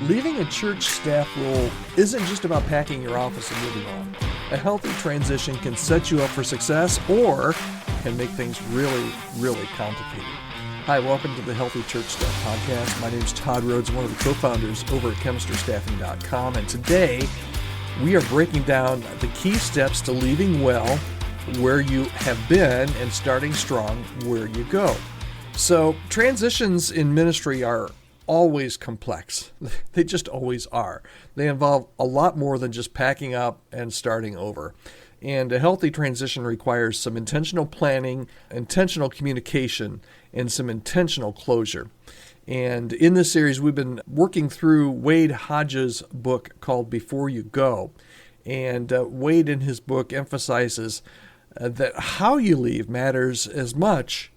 Leaving a church staff role isn't just about packing your office and moving on. A healthy transition can set you up for success or can make things really, really complicated. Hi, welcome to the Healthy Church Staff Podcast. My name is Todd Rhodes, one of the co-founders over at chemistrystaffing.com, and today we are breaking down the key steps to leaving well where you have been and starting strong where you go. So transitions in ministry are always complex. They just always are. They involve a lot more than just packing up and starting over. And a healthy transition requires some intentional planning, intentional communication, and some intentional closure. And in this series, we've been working through Wade Hodges' book called Before You Go. And Wade in his book emphasizes that how you leave matters as much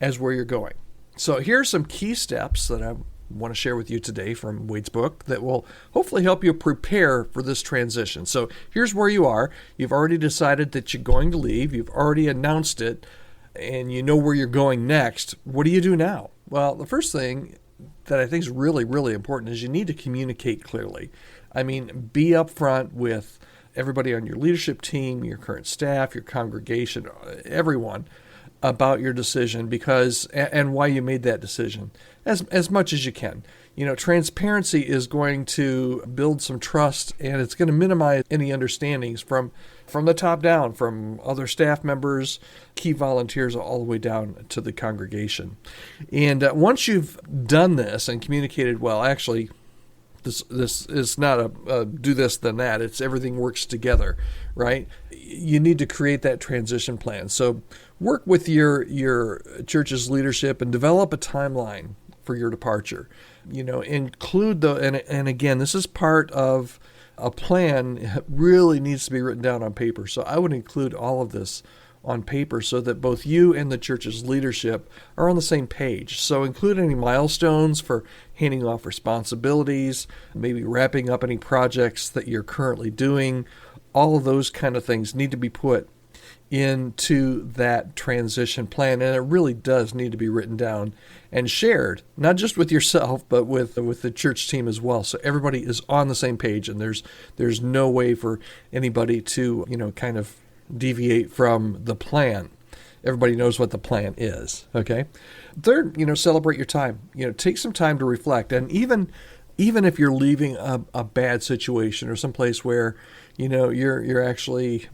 as where you're going. So here are some key steps that I want to share with you today from Wade's book that will hopefully help you prepare for this transition. So here's where you are. You've already decided that you're going to leave. You've already announced it, and you know where you're going next. What do you do now? Well, the first thing that I think is really, really important is you need to communicate clearly. I mean, be upfront with everybody on your leadership team, your current staff, your congregation, everyone, about your decision and why you made that decision as much as you can. You know, transparency is going to build some trust, and it's going to minimize any understandings from the top down, from other staff members, key volunteers, all the way down to the congregation. And once you've done this and communicated well, actually, this is not a do this, then that. It's everything works together, right? You need to create that transition plan. So work with your church's leadership and develop a timeline for your departure. You know, include and again, this is part of a plan. It really needs to be written down on paper. So I would include all of this on paper so that both you and the church's leadership are on the same page. So include any milestones for handing off responsibilities, maybe wrapping up any projects that you're currently doing. All of those kind of things need to be put into that transition plan, and it really does need to be written down and shared, not just with yourself, but with the church team as well. So everybody is on the same page, and there's no way for anybody to, kind of deviate from the plan. Everybody knows what the plan is, okay? Third, celebrate your time. Take some time to reflect. And even if you're leaving a bad situation or someplace where, you're actually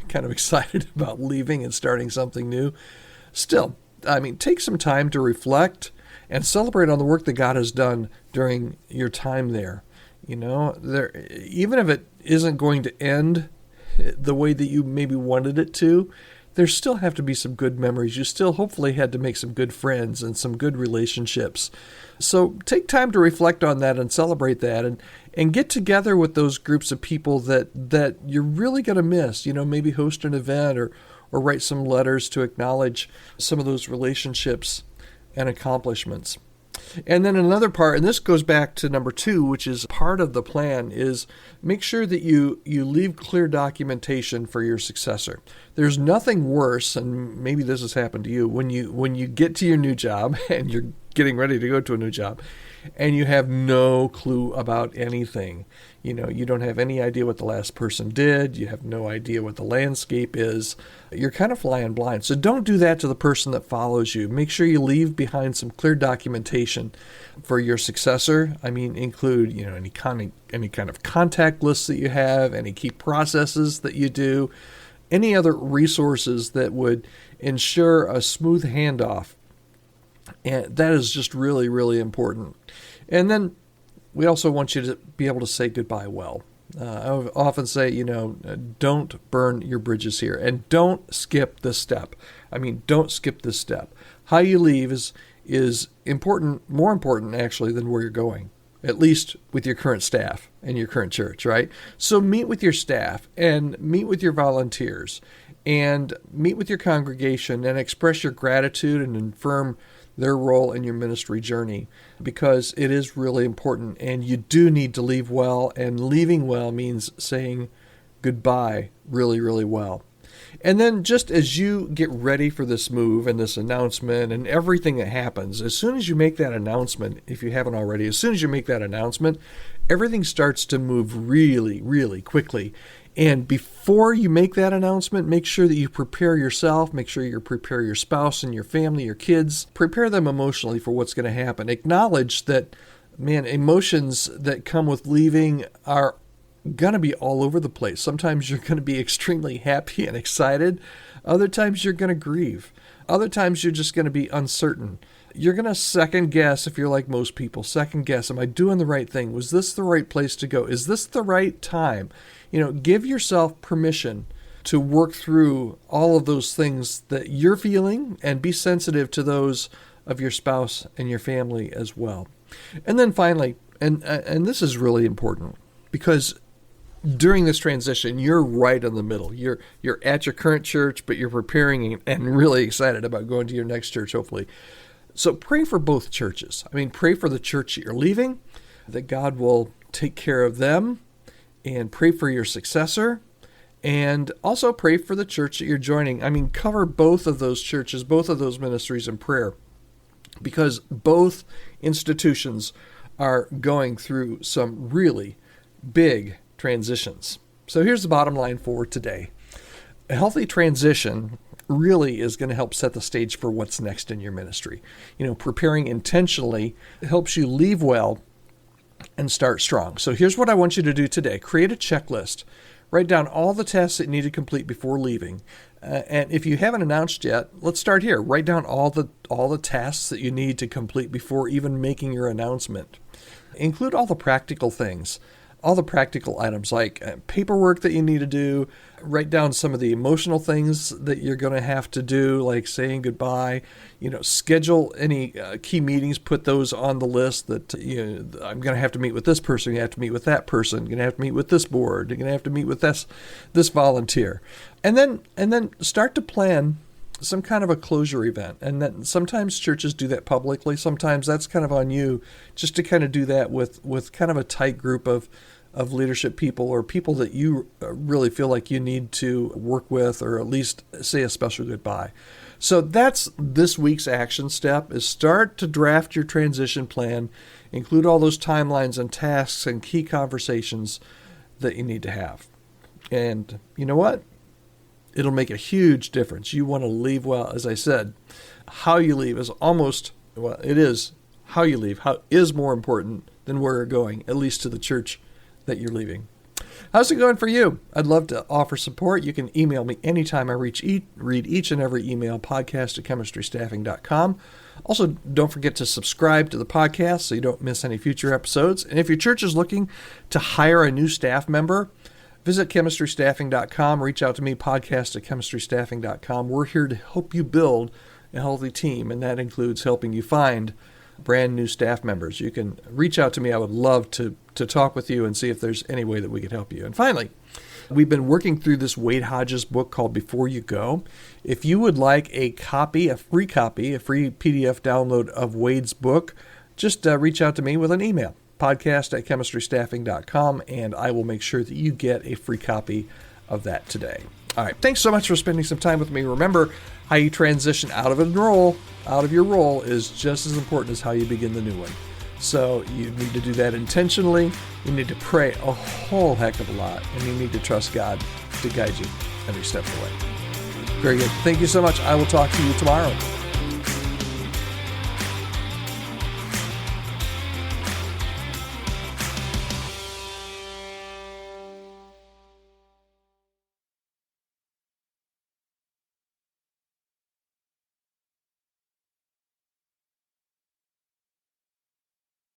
kind of excited about leaving and starting something new, still, take some time to reflect and celebrate on the work that God has done during your time there. Even if it isn't going to end the way that you maybe wanted it to, there still have to be some good memories. You still hopefully had to make some good friends and some good relationships. So take time to reflect on that and celebrate that, and get together with those groups of people that you're really going to miss. Maybe host an event or write some letters to acknowledge some of those relationships and accomplishments. And then another part, and this goes back to number 2, which is part of the plan, is make sure that you leave clear documentation for your successor. There's nothing worse, and maybe this has happened to you, when you get to your new job and you're getting ready to go to a new job and you have no clue about anything. You don't have any idea what the last person did. You have no idea what the landscape is. You're kind of flying blind. So don't do that to the person that follows you. Make sure you leave behind some clear documentation for your successor. Include, any kind of contact lists that you have, any key processes that you do, any other resources that would ensure a smooth handoff. And that is just really, really important. And then we also want you to be able to say goodbye well. I often say, don't burn your bridges here, and don't skip this step. Don't skip this step. How you leave is important, more important actually than where you're going, at least with your current staff and your current church, right? So meet with your staff and meet with your volunteers and meet with your congregation and express your gratitude and affirm their role in your ministry journey, because it is really important, and you do need to leave well, and leaving well means saying goodbye really, really well. And then just as you get ready for this move and this announcement and everything that happens, as soon as you make that announcement, if you haven't already, as soon as you make that announcement, everything starts to move really, really quickly. And before you make that announcement, make sure that you prepare yourself, make sure you prepare your spouse and your family, your kids, prepare them emotionally for what's going to happen. Acknowledge that, man, emotions that come with leaving are going to be all over the place. Sometimes you're going to be extremely happy and excited. Other times you're going to grieve. Other times you're just going to be uncertain. You're going to second guess, if you're like most people, second guess, am I doing the right thing? Was this the right place to go? Is this the right time? Give yourself permission to work through all of those things that you're feeling and be sensitive to those of your spouse and your family as well. And then finally, and this is really important, because during this transition, you're right in the middle. You're at your current church, but you're preparing and really excited about going to your next church, hopefully. So pray for both churches. Pray for the church that you're leaving, that God will take care of them, and pray for your successor, and also pray for the church that you're joining. Cover both of those churches, both of those ministries in prayer, because both institutions are going through some really big transitions. So here's the bottom line for today. A healthy transition really is going to help set the stage for what's next in your ministry. Preparing intentionally helps you leave well and start strong. So here's what I want you to do today. Create a checklist. Write down all the tasks that you need to complete before leaving. And if you haven't announced yet, let's start here. Write down all the tasks that you need to complete before even making your announcement. Include all the practical things. All the practical items like paperwork that you need to do. Write down some of the emotional things that you're going to have to do, like saying goodbye. Schedule any key meetings. Put those on the list that I'm going to have to meet with this person. You have to meet with that person. You're going to have to meet with this board. You're going to have to meet with this volunteer, and then start to plan some kind of a closure event. And then sometimes churches do that publicly. Sometimes that's kind of on you, just to kind of do that with kind of a tight group of leadership people, or people that you really feel like you need to work with, or at least say a special goodbye. So that's this week's action step, is start to draft your transition plan, include all those timelines and tasks and key conversations that you need to have. And you know what? It'll make a huge difference. You want to leave well. As I said, how you leave is it is how you leave. How is more important than where you're going, at least to the church that you're leaving. How's it going for you? I'd love to offer support. You can email me anytime I read each and every email, podcast@chemistrystaffing.com. Also, don't forget to subscribe to the podcast so you don't miss any future episodes. And if your church is looking to hire a new staff member, visit chemistrystaffing.com. Reach out to me, podcast@chemistrystaffing.com. We're here to help you build a healthy team, and that includes helping you find brand new staff members. You can reach out to me. I would love to talk with you and see if there's any way that we could help you. And finally, we've been working through this Wade Hodges book called Before You Go. If you would like a free PDF download of Wade's book, just reach out to me with an email, podcast@chemistrystaffing.com, and I will make sure that you get a free copy of that today. All right. Thanks so much for spending some time with me. Remember, how you transition out of your role is just as important as how you begin the new one. So you need to do that intentionally. You need to pray a whole heck of a lot, and you need to trust God to guide you every step of the way. Very good. Thank you so much. I will talk to you tomorrow.